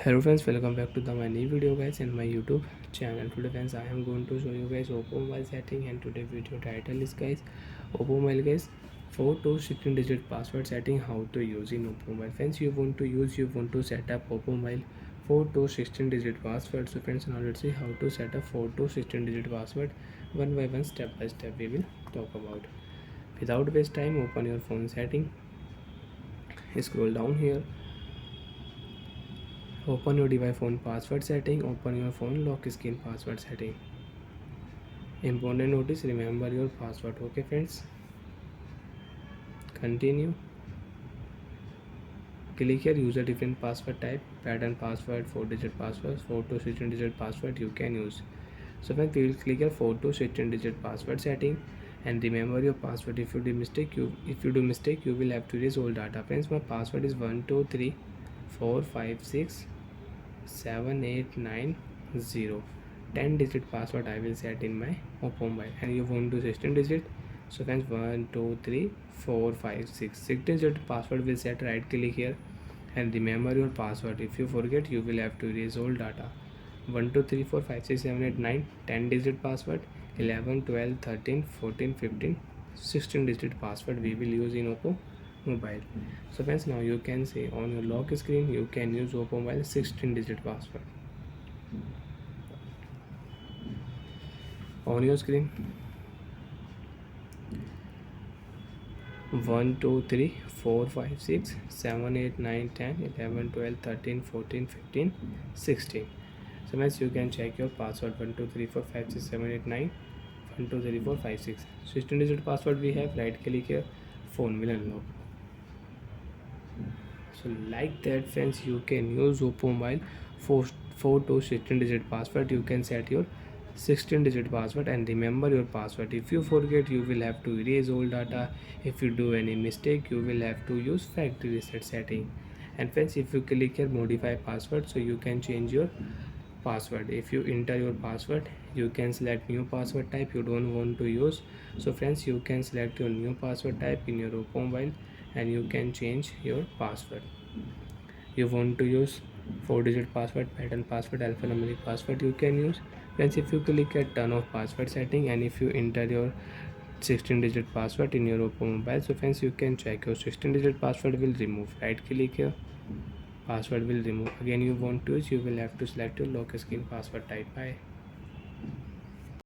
Hello friends, welcome back to my new video guys in my YouTube channel. Today friends, I am going to show you guys oppo mobile setting, and today video title is guys oppo mobile guys 4 to 16 digit password setting, how to use in oppo mobile. Friends, you want to set up oppo mobile 4 to 16 digit password. So friends, now let's see how to set up 4 to 16 digit password. One by one, step by step we will talk about. Without waste time, open your phone setting, scroll down here, open your device phone password setting, open your phone lock screen password setting. Important notice, remember your password. Okay friends, continue. Click here, user different password type, pattern password, 4 digit password, 4 to 16 digit password you can use. So friends, we will click here 4 to 16 digit password setting, and remember your password. If you do mistake you will have to erase all data. Friends, my password is 12345678910. 10 digit password I will set in my oppo mobile, and you want to 16 digit. So friends, 1234566 digit password will set. Right click here and remember your password. If you forget, you will have to erase all data. 123456789 10 digit password, 11 12 13 14 15 16 digit password we will use in oppo mobile. So friends, now you can see on your lock screen you can use oppo mobile 16 digit password. On your screen, 1 2 3 4 5 6 7 8 9 10 11 12 13 14 15 16. So friends, you can check your password. 1 2 3 4 5 6 7 8 9 1 2 3 4 5 6 16 digit password we have. Right click here, phone will unlock. So like that friends, you can use oppo mobile 4 to 16 digit password. You can set your 16 digit password and remember your password. If you forget, you will have to erase all data. If you do any mistake, you will have to use factory reset setting. And friends, if you click here modify password, so you can change your password. If you enter your password, you can select new password type you don't want to use. So friends, you can select your new password type in your oppo mobile and you can change your password. You want to use 4 digit password, pattern password, alphanumeric password you can use. Friends, if you click at turn off password setting and if you enter your 16 digit password in your oppo mobile, so friends, you can check your 16 digit password will remove. Right click here, password will remove. Again you want to use, you will have to select your lock screen password type. Bye.